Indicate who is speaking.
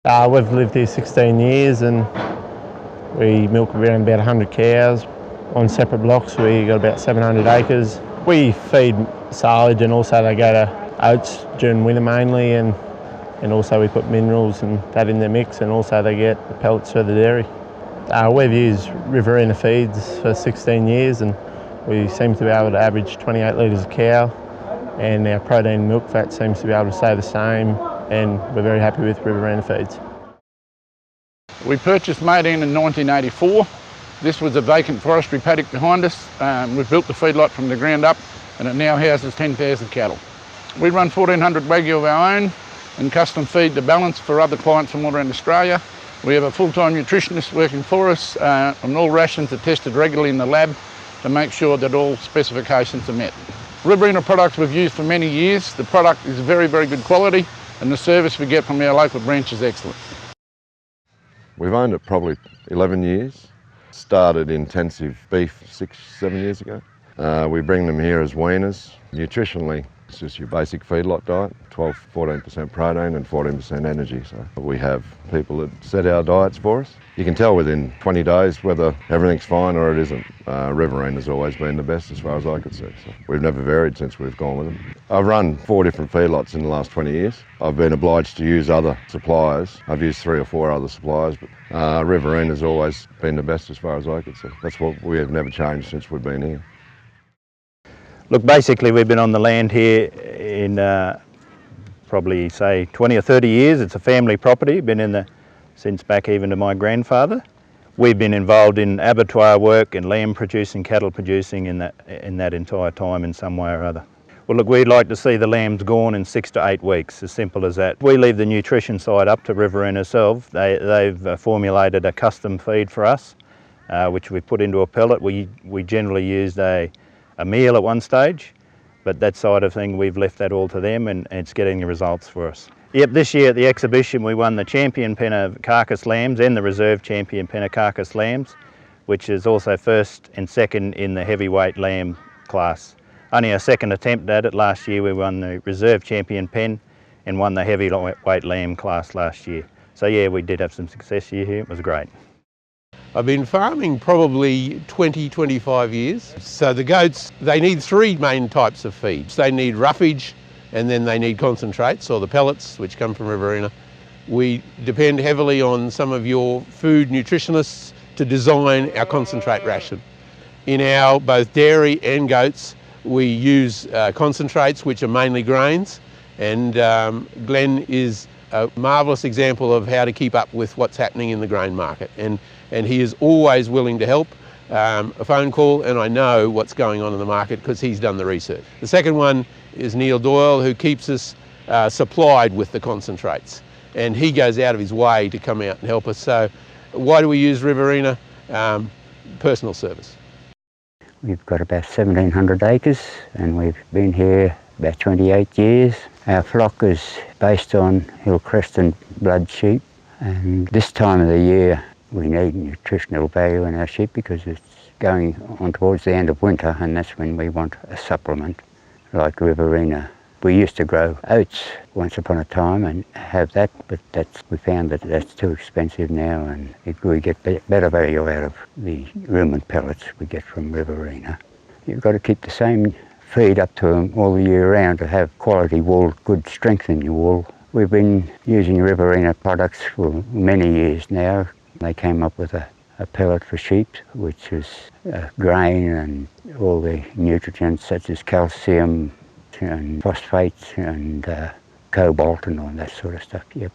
Speaker 1: We've lived here 16 years and we milk around about 100 cows. On separate blocks we got about 700 acres. We feed silage and also they go to oats during winter mainly, and also we put minerals and that in their mix, and also they get the pellets for the dairy. We've used Riverina feeds for 16 years and we seem to be able to average 28 litres a cow, and our protein and milk fat seems to be able to stay the same, and we're very happy with Riverina feeds.
Speaker 2: We purchased Maydan in 1984. This was a vacant forestry paddock behind us. We've built the feedlot from the ground up and it now houses 10,000 cattle. We run 1,400 Wagyu of our own and custom feed the balance for other clients from all around Australia. We have a full-time nutritionist working for us, and all rations are tested regularly in the lab to make sure that all specifications are met. Riverina products we've used for many years. The product is very, very good quality and the service we get from our local branch is excellent.
Speaker 3: We've owned it probably 11 years. Started intensive beef 6-7 years ago. We bring them here as weaners. Nutritionally, it's just your basic feedlot diet, 12-14% protein and 14% energy. So we have people that set our diets for us. You can tell within 20 days whether everything's fine or it isn't. Riverina's always been the best as far as I could see. So we've never varied since we've gone with them. I've run 4 different feedlots in the last 20 years. I've been obliged to use other suppliers. I've used 3 or 4 other suppliers, but Riverina's always been the best as far as I could see. That's what we have never changed since we've been here.
Speaker 4: Look, basically we've been on the land here in probably say 20 or 30 years. It's a family property, been since back even to my grandfather. We've been involved in abattoir work and lamb producing, cattle producing in that entire time in some way or other. Well look, we'd like to see the lambs gone in 6 to 8 weeks, as simple as that. We leave the nutrition side up to Riverina itself. They've formulated a custom feed for us, which we put into a pellet. We generally used a meal at one stage, but that side of thing we've left that all to them, and it's getting the results for us. Yep, this year at the exhibition we won the champion pen of carcass lambs and the reserve champion pen of carcass lambs, which is also first and second in the heavyweight lamb class. Only our second attempt at it. Last year we won the reserve champion pen and won the heavyweight lamb class last year. So yeah, we did have some success here. It was great.
Speaker 5: I've been farming probably 20-25 years. So the goats, they need 3 main types of feeds. They need roughage, and then they need concentrates, or the pellets, which come from Riverina. We depend heavily on some of your food nutritionists to design our concentrate ration. In our both dairy and goats, we use concentrates, which are mainly grains, and Glenn is a marvellous example of how to keep up with what's happening in the grain market. And he is always willing to help. A phone call and I know what's going on in the market because he's done the research. The second one is Neil Doyle, who keeps us supplied with the concentrates, and he goes out of his way to come out and help us. So why do we use Riverina? Personal service.
Speaker 6: We've got about 1,700 acres and we've been here about 28 years. Our flock is based on Hillcrest and blood sheep, and this time of the year we need nutritional value in our sheep because it's going on towards the end of winter, and that's when we want a supplement like Riverina. We used to grow oats once upon a time and have that, but we found that that's too expensive now, and we get better value out of the rumen pellets we get from Riverina. You've got to keep the same feed up to them all the year round to have quality wool, good strength in your wool. We've been using Riverina products for many years now. They came up with a pellet for sheep, which is grain and all the nutrients such as calcium and phosphates and cobalt and all that sort of stuff. Yep.